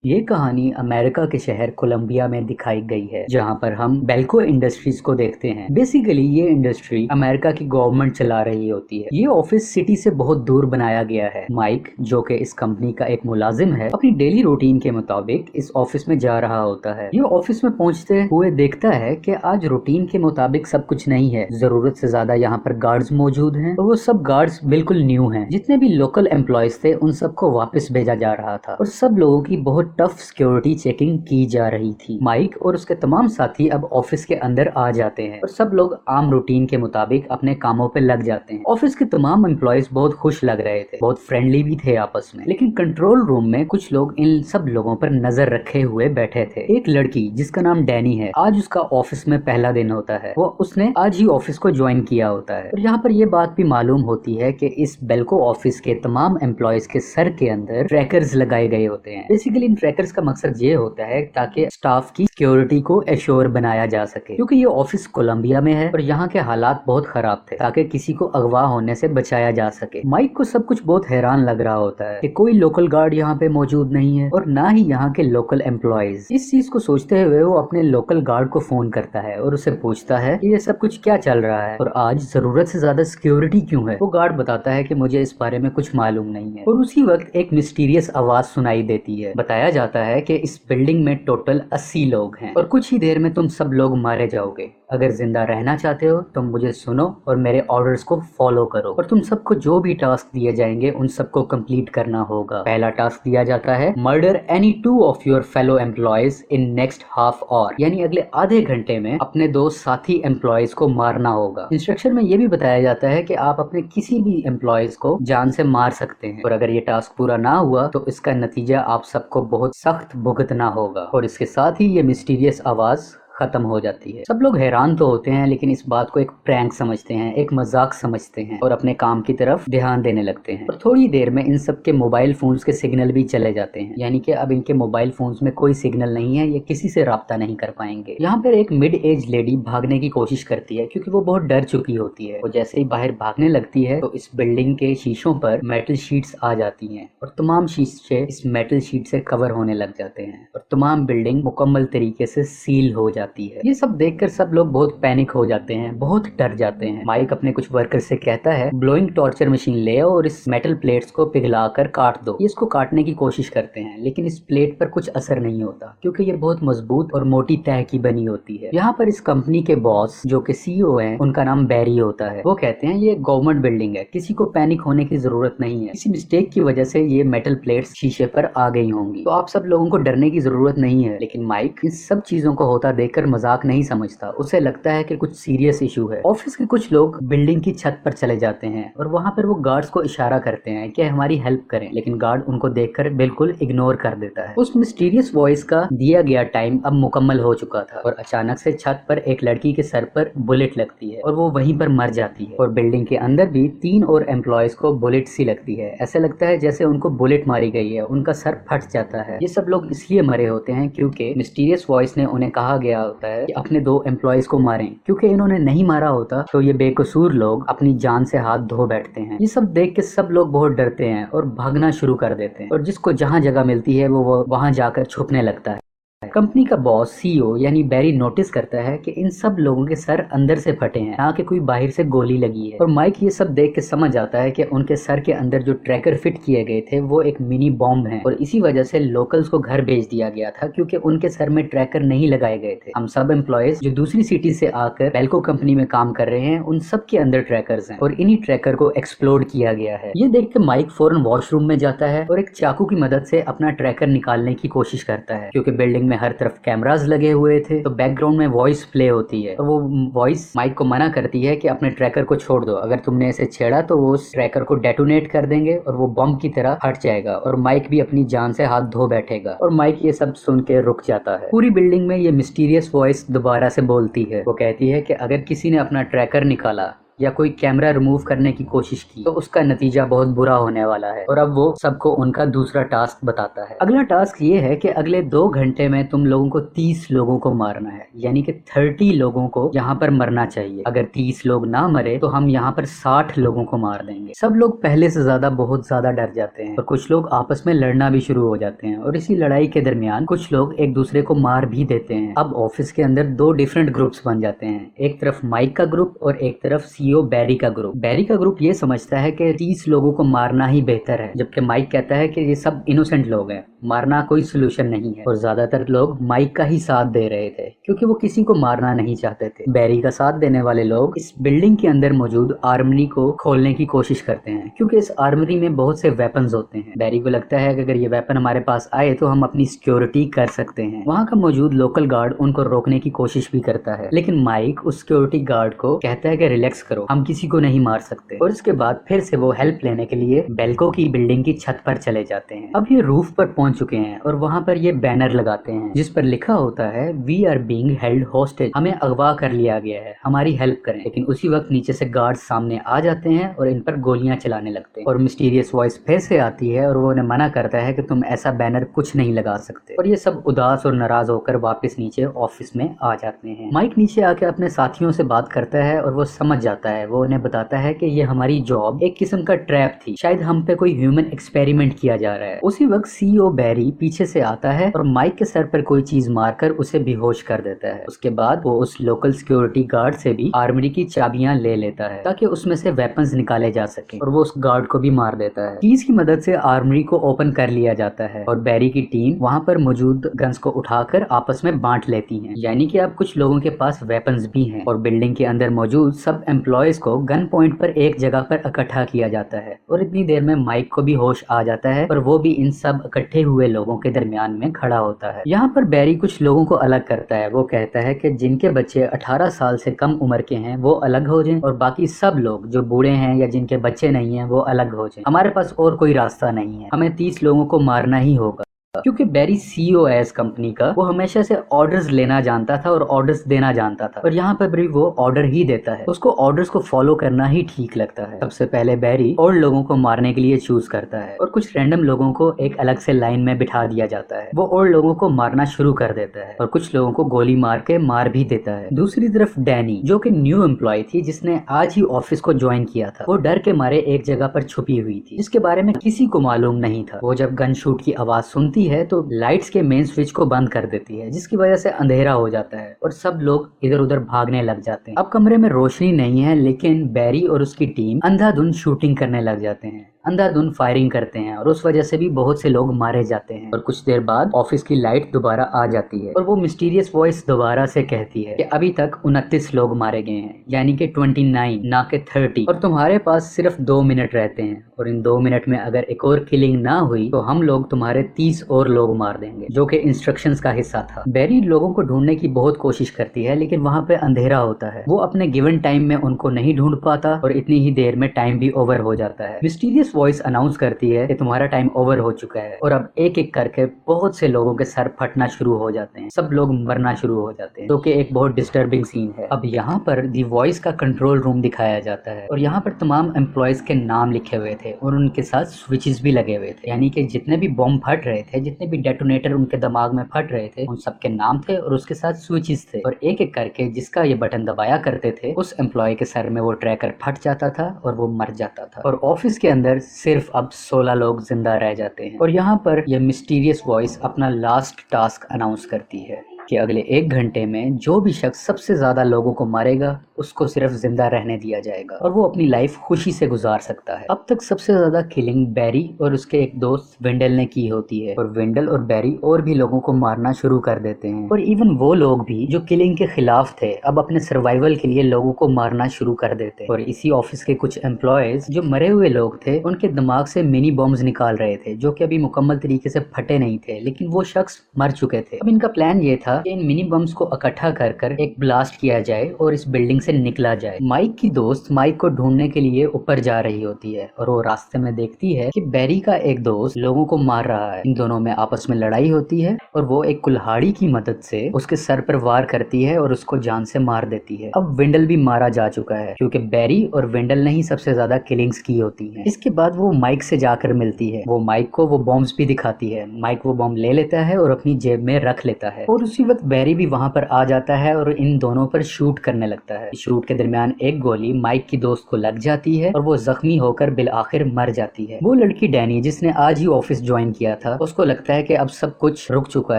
ये कहानी अमेरिका के शहर कोलंबिया में दिखाई गई है, जहाँ पर हम बेल्को इंडस्ट्रीज को देखते हैं। बेसिकली ये इंडस्ट्री अमेरिका की गवर्नमेंट चला रही होती है। ये ऑफिस सिटी से बहुत दूर बनाया गया है। माइक, जो कि इस कंपनी का एक मुलाजिम है, अपनी डेली रूटीन के मुताबिक इस ऑफिस में जा रहा होता है। ये ऑफिस में पहुंचते हुए देखता है कि आज रूटीन के मुताबिक सब कुछ नहीं है। जरूरत से ज्यादा यहाँ पर गार्ड्स मौजूद हैं और वो सब गार्ड्स बिल्कुल न्यू हैं। जितने भी लोकल एम्प्लॉयज थे उन सबको वापस भेजा जा रहा था और सब लोगों की बहुत टफ सिक्योरिटी चेकिंग की जा रही थी। माइक और उसके तमाम साथी अब ऑफिस के अंदर आ जाते हैं और सब लोग आम रूटीन के मुताबिक अपने कामों पे लग जाते हैं। ऑफिस के तमाम एम्प्लॉयज बहुत खुश लग रहे थे, बहुत फ्रेंडली भी थे आपस में। लेकिन कंट्रोल रूम में कुछ लोग इन सब लोगों पर नजर रखे हुए बैठे थे। एक लड़की जिसका नाम डैनी है, आज उसका ऑफिस में पहला दिन होता है। वो उसने आज ही ऑफिस को ज्वाइन किया होता है और यहाँ पर ये बात भी मालूम होती है कि इस बेल्को ऑफिस के तमाम एम्प्लॉयज के सर के अंदर ट्रैकर्स लगाए गए होते हैं। बेसिकली इन ट्रैकर्स का मकसद ये होता है ताकि स्टाफ की सिक्योरिटी को एश्योर बनाया जा सके, क्योंकि ये ऑफिस कोलंबिया में है और यहाँ के हालात बहुत खराब थे, ताकि किसी को अगवा होने से बचाया जा सके। माइक को सब कुछ बहुत हैरान लग रहा होता है कि कोई लोकल गार्ड यहाँ पे मौजूद नहीं है और ना ही यहाँ के लोकल एम्प्लॉयज। इस चीज को सोचते हुए वो अपने लोकल गार्ड को फोन करता है और उसे पूछता है कि ये सब कुछ क्या चल रहा है और आज जरूरत से ज्यादा सिक्योरिटी क्यों है। वो गार्ड बताता है कि मुझे इस बारे में कुछ मालूम नहीं है। और उसी वक्त एक मिस्टीरियस आवाज सुनाई देती है। बताया जाता है कि इस बिल्डिंग में टोटल 80 लोग हैं और कुछ ही देर में तुम सब लोग मारे जाओगे। अगर जिंदा रहना चाहते हो तो मुझे सुनो और मेरे ऑर्डर्स को फॉलो करो और तुम सबको जो भी टास्क दिए जाएंगे उन सबको कंप्लीट करना होगा। पहला टास्क दिया जाता है, murder any 2 of your fellow employees in next half hour, यानी अगले आधे घंटे में अपने 2 साथी एम्प्लॉयज को मारना होगा। इंस्ट्रक्शन में ये भी बताया जाता है कि आप अपने किसी भी एम्प्लॉयज को जान से मार सकते हैं और अगर ये टास्क पूरा ना हुआ तो इसका नतीजा आप सबको बहुत सख्त भुगतना होगा। और इसके साथ ही ये मिस्टीरियस आवाज खत्म हो जाती है। सब लोग हैरान तो होते हैं, लेकिन इस बात को एक प्रैंक समझते हैं, एक मजाक समझते हैं और अपने काम की तरफ ध्यान देने लगते हैं। और थोड़ी देर में इन सब के मोबाइल फोन्स के सिग्नल भी चले जाते हैं, यानी कि अब इनके मोबाइल फोन्स में कोई सिग्नल नहीं है, ये किसी से राब्ता नहीं कर पाएंगे। यहाँ पर एक मिड एज लेडी भागने की कोशिश करती है, क्योंकि वो बहुत डर चुकी होती है। वो जैसे ही बाहर भागने लगती है तो इस बिल्डिंग के शीशों पर मेटल शीट्स आ जाती हैं और तमाम शीशे इस मेटल शीट से कवर होने लग जाते हैं और तमाम बिल्डिंग मुकम्मल तरीके से सील हो जाती है। ये सब देखकर सब लोग बहुत पैनिक हो जाते हैं, बहुत डर जाते हैं। माइक अपने कुछ वर्कर से कहता है, ब्लोइंग टॉर्चर मशीन ले आओ और इस मेटल प्लेट्स को पिघलाकर काट दो। ये इसको काटने की कोशिश करते हैं, लेकिन इस प्लेट पर कुछ असर नहीं होता, क्योंकि ये बहुत मजबूत और मोटी तह की बनी होती है। यहाँ पर इस कंपनी के बॉस, जो कि सीईओ हैं, उनका नाम बैरी होता है। वो कहते हैं ये गवर्नमेंट बिल्डिंग है, किसी को पैनिक होने की जरूरत नहीं है। किसी मिस्टेक की वजह से ये मेटल प्लेट्स शीशे पर आ गई होंगी, तो आप सब लोगों को डरने की जरूरत नहीं है। लेकिन माइक इन सब चीजों को होता देखकर मजाक नहीं समझता। उसे लगता है कि कुछ सीरियस इशू है। ऑफिस के कुछ लोग बिल्डिंग की छत पर चले जाते हैं और वहां पर वो गार्ड्स को इशारा करते हैं कि हमारी हेल्प करें, लेकिन गार्ड उनको देखकर बिल्कुल इग्नोर कर देता है। उस मिस्टीरियस वॉइस का दिया गया टाइम अब मुकम्मल हो चुका था और अचानक से छत पर एक लड़की के सर पर बुलेट लगती है और वो वहीं पर मर जाती है। और बिल्डिंग के अंदर भी 3 और एम्प्लॉयज को बुलेट सी लगती है। ऐसे लगता है जैसे उनको बुलेट मारी गई है, उनका सर फट जाता है। ये सब लोग इसलिए मरे होते हैं क्योंकि मिस्टीरियस वॉइस ने उन्हें कहा गया होता है कि अपने 2 एम्प्लॉयज को मारें, क्योंकि इन्होंने नहीं मारा होता तो ये बेकसूर लोग अपनी जान से हाथ धो बैठते हैं। ये सब देख के सब लोग बहुत डरते हैं और भागना शुरू कर देते हैं और जिसको जहां जगह मिलती है वो वहां जाकर छुपने लगता है। कंपनी का बॉस सीईओ यानी बैरी नोटिस करता है कि इन सब लोगों के सर अंदर से फटे हैं, ना कि कोई बाहर से गोली लगी है। और माइक ये सब देख के समझ आता है कि उनके सर के अंदर जो ट्रैकर फिट किए गए थे वो एक मिनी बॉम्ब है और इसी वजह से लोकल्स को घर भेज दिया गया था, क्योंकि उनके सर में ट्रैकर नहीं लगाए गए थे। हम सब एम्प्लॉयज जो दूसरी सिटी से आकर बेल्को कंपनी में काम कर रहे हैं, उन सब के अंदर ट्रैकर्स हैं और इन्हीं ट्रैकर को एक्सप्लोड किया गया है। ये देख के माइक फौरन वॉशरूम में जाता है और एक चाकू की मदद से अपना ट्रैकर निकालने की कोशिश करता है, क्योंकि बिल्डिंग में हर तरफ कैमरास लगे हुए थे। तो बैकग्राउंड में वॉइस प्ले होती है और वो वॉइस माइक को मना करती है कि अपने ट्रैकर को छोड़ दो, अगर तुमने इसे छेड़ा तो वो उस ट्रैकर को डेटोनेट कर देंगे और वो बम की तरह फट जाएगा और माइक भी अपनी जान से हाथ धो बैठेगा। और माइक ये सब सुन के रुक जाता है। पूरी बिल्डिंग में ये मिस्टीरियस वॉइस दोबारा से बोलती है। वो कहती है कि अगर किसी ने अपना ट्रैकर निकाला या कोई कैमरा रिमूव करने की कोशिश की तो उसका नतीजा बहुत बुरा होने वाला है। और अब वो सबको उनका दूसरा टास्क बताता है। अगला टास्क ये है कि अगले 2 घंटे में तुम लोगों को 30 लोगों को मारना है, यानी कि 30 लोगों को यहाँ पर मरना चाहिए। अगर 30 लोग ना मरे तो हम यहाँ पर 60 लोगों को मार देंगे। सब लोग पहले से ज्यादा बहुत ज्यादा डर जाते हैं और कुछ लोग आपस में लड़ना भी शुरू हो जाते हैं और इसी लड़ाई के दरमियान कुछ लोग एक दूसरे को मार भी देते हैं। अब ऑफिस के अंदर 2 डिफरेंट ग्रुप्स बन जाते हैं, एक तरफ माइक का ग्रुप और एक तरफ सीईओ बैरी का ग्रुप। बैरी का ग्रुप ये समझता है कि 30 लोगों को मारना ही बेहतर है, जबकि माइक कहता है कि ये सब इनोसेंट लोग हैं, मारना कोई सोल्यूशन नहीं है। और ज्यादातर लोग माइक का ही साथ दे रहे थे क्योंकि वो किसी को मारना नहीं चाहते थे। बैरी का साथ देने वाले लोग इस बिल्डिंग के अंदर मौजूद आर्मरी को खोलने की कोशिश करते हैं क्योंकि इस आर्मरी में बहुत से वेपन्स होते हैं। बैरी को लगता है कि अगर ये वेपन हमारे पास आए तो हम अपनी सिक्योरिटी कर सकते हैं। वहाँ का मौजूद लोकल गार्ड उनको रोकने की कोशिश भी करता है, लेकिन माइक उस सिक्योरिटी गार्ड को कहता है कि रिलैक्स करो, हम किसी को नहीं मार सकते। और उसके बाद फिर से वो हेल्प लेने के लिए बेल्को की बिल्डिंग की छत पर चले जाते हैं। अब ये रूफ पर पहुंच चुके हैं और वहाँ पर ये बैनर लगाते हैं जिस पर लिखा होता है we are being held hostage, हमें अगवा कर लिया गया है, हमारी हेल्प करें। लेकिन उसी वक्त नीचे से गार्ड सामने आ जाते हैं और इन पर गोलियां चलाने लगते हैं और मिस्टीरियस वॉइस फिर से आती है और वो उन्हें मना करता है कि तुम ऐसा बैनर कुछ नहीं लगा सकते। और ये सब उदास और नाराज होकर वापस नीचे ऑफिस में आ जाते हैं। माइक नीचे आके अपने साथियों से बात करता है और वो समझ जाता है। वो उन्हें बताता है कि ये हमारी जॉब एक किस्म का ट्रैप थी, शायद हम पे कोई ह्यूमन एक्सपेरिमेंट किया जा रहा है। उसी वक्त सीईओ बैरी पीछे से आता है और माइक के सर पर कोई चीज मारकर उसे बेहोश कर देता है। उसके बाद वो उस लोकल सिक्योरिटी गार्ड से भी आर्मरी की चाबियां ले लेता है ताकि उसमें से वेपन्स निकाले जा सके और वो उस गार्ड को भी मार देता है। कीज की मदद से आर्मरी को ओपन कर लिया जाता है और बैरी की टीम वहाँ पर मौजूद गन्स को उठाकर आपस में बांट लेती है, यानी कि अब कुछ लोगों के पास वेपन्स भी हैं। और बिल्डिंग के अंदर मौजूद सब एम्प्लॉयज को गन पॉइंट पर एक जगह पर इकट्ठा किया जाता है और इतनी देर में माइक को भी होश आ जाता है और वो भी इन सब इकट्ठे हुए लोगों के दरमियान में खड़ा होता है। यहाँ पर बैरी कुछ लोगों को अलग करता है। वो कहता है कि जिनके बच्चे 18 साल से कम उम्र के हैं वो अलग हो जाएं और बाकी सब लोग जो बूढ़े हैं या जिनके बच्चे नहीं हैं वो अलग हो जाएं। हमारे पास और कोई रास्ता नहीं है, हमें 30 लोगों को मारना ही होगा। क्योंकि बैरी सीईओ है इस कंपनी का, वो हमेशा से ऑर्डर्स लेना जानता था और ऑर्डर्स देना जानता था और यहाँ पर भी वो ऑर्डर ही देता है। उसको ऑर्डर्स को फॉलो करना ही ठीक लगता है। सबसे पहले बैरी और लोगों को मारने के लिए चूज करता है और कुछ रैंडम लोगों को एक अलग से लाइन में बिठा दिया जाता है। वो और लोगों को मारना शुरू कर देता है और कुछ लोगों को गोली मार के मार भी देता है। दूसरी तरफ डैनी जो कि न्यू एम्प्लॉय थी, जिसने आज ही ऑफिस को ज्वाइन किया था, वो डर के मारे एक जगह पर छुपी हुई थी जिसके बारे में किसी को मालूम नहीं था। वो जब गन शूट की आवाज सुनती है तो लाइट्स के मेन स्विच को बंद कर देती है जिसकी वजह से अंधेरा हो जाता है और सब लोग इधर उधर भागने लग जाते हैं। अब कमरे में रोशनी नहीं है, लेकिन बैरी और उसकी टीम अंधाधुंध शूटिंग करने लग जाते हैं, अंधाधुंध फायरिंग करते हैं और उस वजह से भी बहुत से लोग मारे जाते हैं। और कुछ देर बाद ऑफिस की लाइट दोबारा आ जाती है और वो मिस्टीरियस वॉइस दोबारा से कहती है कि अभी तक 29 लोग मारे गए हैं, यानी कि 29 ना कि 30, और तुम्हारे पास सिर्फ 2 मिनट रहते हैं और इन 2 मिनट में अगर एक और किलिंग ना हुई तो हम लोग तुम्हारे 30 और लोग मार देंगे, जो कि इंस्ट्रक्शंस का हिस्सा था। बैरी लोगों को ढूंढने की बहुत कोशिश करती है लेकिन वहाँ पे अंधेरा होता है। वो अपने गिवन टाइम में उनको नहीं ढूंढ पाता और इतनी ही देर में टाइम भी ओवर हो जाता है। मिस्टीरियस वॉइस अनाउंस करती है कि तुम्हारा टाइम ओवर हो चुका है और अब एक एक करके बहुत से लोगों के सर फटना शुरू हो जाते हैं, सब लोग मरना शुरू हो जाते हैं, जो कि एक बहुत डिस्टर्बिंग सीन है। अब यहाँ पर दी वॉइस का कंट्रोल रूम दिखाया जाता है और यहाँ पर तमाम एम्प्लॉयज के नाम लिखे हुए थे और उनके साथ स्विचेस भी लगे हुए थे, यानी कि जितने भी बॉम्ब फट रहे थे, जितने भी डेटोनेटर उनके दिमाग में फट रहे थे, उन सबके नाम थे और उसके साथ स्विचेस थे। और एक एक करके जिसका ये बटन दबाया करते थे उस एम्प्लॉय के सर में वो ट्रैकर फट जाता था और वो मर जाता था। और ऑफिस के अंदर सिर्फ अब 16 लोग जिंदा रह जाते हैं। और यहाँ पर यह मिस्टीरियस वॉइस अपना लास्ट टास्क अनाउंस करती है कि अगले 1 घंटे में जो भी शख्स सबसे ज्यादा लोगों को मारेगा उसको सिर्फ जिंदा रहने दिया जाएगा और वो अपनी लाइफ खुशी से गुजार सकता है। अब तक सबसे ज्यादा किलिंग बैरी और उसके एक दोस्त विंडल ने की होती है और विंडल और बैरी और भी लोगों को मारना शुरू कर देते हैं और इवन वो लोग भी जो किलिंग के खिलाफ थे अब अपने सर्वाइवल के लिए लोगों को मारना शुरू कर देते हैं। और इसी ऑफिस के कुछ एम्प्लॉयज जो मरे हुए लोग थे उनके दिमाग से मिनी बॉम्ब्स निकाल रहे थे जो कि अभी मुकम्मल तरीके से फटे नहीं थे, लेकिन वो शख्स मर चुके थे। अब इनका प्लान ये था कि इन मिनी बम्स को इकट्ठा कर कर एक ब्लास्ट किया जाए और इस बिल्डिंग से निकला जाए। माइक की दोस्त माइक को ढूंढने के लिए ऊपर जा रही होती है और वो रास्ते में देखती है कि बैरी का एक दोस्त लोगों को मार रहा है। इन दोनों में आपस में लड़ाई होती है और वो एक कुल्हाड़ी की मदद से उसके सर पर वार करती है और उसको जान से मार देती है। अब विंडल भी मारा जा चुका है क्योंकि बैरी और विंडल ने ही सबसे ज्यादा किलिंग्स की होती हैं। इसके बाद वो माइक से जाकर मिलती है। वो माइक को वो बॉम्ब्स भी दिखाती है। माइक वो बॉम्ब ले लेता है और अपनी जेब में रख लेता है और उसी वक्त बैरी भी वहां पर आ जाता है और इन दोनों पर शूट करने लगता है। शूट के दरमियान एक गोली माइक की दोस्त को लग जाती है और वो जख्मी होकर बिल आखिर मर जाती है। वो लड़की डैनी जिसने आज ही ऑफिस ज्वाइन किया था, उसको लगता है कि अब सब कुछ रुक चुका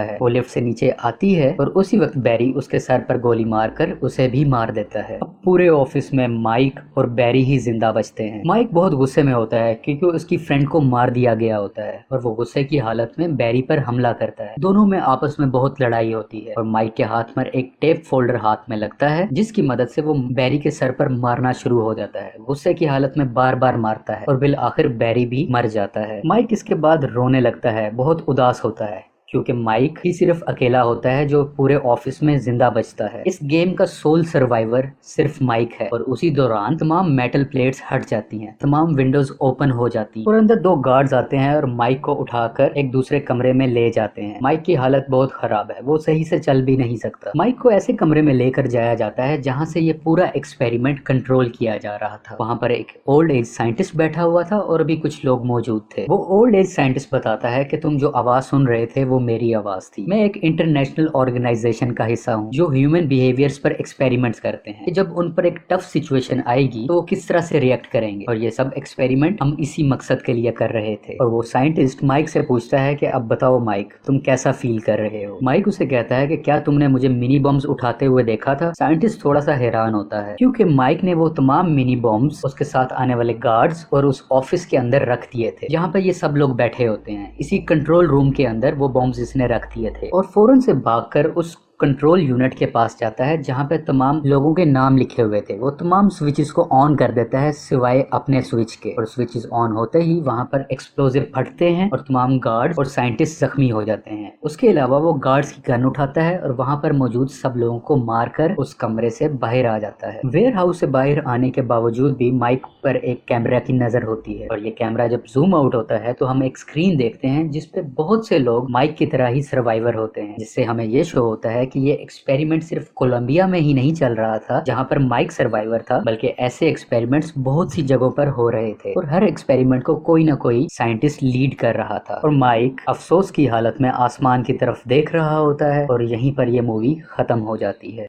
है। वो लिफ्ट से नीचे आती है और उसी वक्त बैरी उसके सर पर गोली मारकर उसे भी मार देता है। अब पूरे ऑफिस में माइक और बैरी ही जिंदा बचते हैं। माइक बहुत गुस्से में होता है क्योंकि उसकी फ्रेंड को मार दिया गया होता है और वो गुस्से की हालत में बैरी पर हमला करता है। दोनों में आपस में बहुत लड़ाई होती है और माइक के हाथ में एक टेप फोल्डर हाथ में लगता है जिसकी मदद से वो बैरी के सर पर मारना शुरू हो जाता है। गुस्से की हालत में बार बार मारता है और बिल आखिर बैरी भी मर जाता है। माइक इसके बाद रोने लगता है, बहुत उदास होता है क्योंकि माइक ही सिर्फ अकेला होता है जो पूरे ऑफिस में जिंदा बचता है। इस गेम का सोल सर्वाइवर सिर्फ माइक है और उसी दौरान तमाम मेटल प्लेट्स हट जाती हैं, तमाम विंडोज ओपन हो जाती हैं और अंदर दो गार्ड्स आते हैं और माइक को उठाकर एक दूसरे कमरे में ले जाते हैं। माइक की हालत बहुत खराब है, वो सही से चल भी नहीं सकता। माइक को ऐसे कमरे में लेकर जाया जाता है जहाँ से ये पूरा एक्सपेरिमेंट कंट्रोल किया जा रहा था। वहाँ पर एक ओल्ड एज साइंटिस्ट बैठा हुआ था और भी कुछ लोग मौजूद थे। वो ओल्ड एज साइंटिस्ट बताता है कि तुम जो आवाज सुन रहे थे वो मेरी आवाज थी। मैं एक इंटरनेशनल ऑर्गेनाइजेशन का हिस्सा हूँ जो ह्यूमन बिहेवियर्स पर एक्सपेरिमेंट्स करते हैं कि जब उन पर एक टफ सिचुएशन आएगी तो वो किस तरह से रिएक्ट करेंगे, और ये सब एक्सपेरिमेंट हम इसी मकसद के लिए कर रहे थे। और वो साइंटिस्ट माइक से पूछता है कि अब बताओ माइक, तुम कैसा फील कर रहे हो। माइक उसे कहता है कि क्या तुमने मुझे मिनी बॉम्ब्स उठाते हुए देखा था। साइंटिस्ट थोड़ा सा हैरान होता है क्योंकि माइक ने वो तमाम मिनी बॉम्ब्स उसके साथ आने वाले गार्ड्स और उस ऑफिस के अंदर रख दिए थे जहाँ पे ये सब लोग बैठे होते हैं। इसी कंट्रोल रूम के अंदर वो बॉम्ब्स इसने रख दिए थे और फौरन से भागकर उस कंट्रोल यूनिट के पास जाता है जहाँ पे तमाम लोगों के नाम लिखे हुए थे। वो तमाम स्विचेस को ऑन कर देता है सिवाय अपने स्विच के, और स्विचेस ऑन होते ही वहाँ पर एक्सप्लोजिव फटते हैं और तमाम गार्ड्स और साइंटिस्ट जख्मी हो जाते हैं। उसके अलावा वो गार्ड्स की गन उठाता है और वहाँ पर मौजूद सब लोगों को मारकर उस कमरे से बाहर आ जाता है। वेयर हाउस से बाहर आने के बावजूद भी माइक पर एक कैमरा की नजर होती है और ये कैमरा जब जूम आउट होता है तो हम एक स्क्रीन देखते हैं जिसपे बहुत से लोग माइक की तरह ही सर्वाइवर होते हैं, जिससे हमें ये शो होता है कि ये एक्सपेरिमेंट सिर्फ कोलंबिया में ही नहीं चल रहा था जहां पर माइक सर्वाइवर था, बल्कि ऐसे एक्सपेरिमेंट्स बहुत सी जगहों पर हो रहे थे और हर एक्सपेरिमेंट को कोई ना कोई साइंटिस्ट लीड कर रहा था। और माइक अफसोस की हालत में आसमान की तरफ देख रहा होता है और यहीं पर यह मूवी खत्म हो जाती है।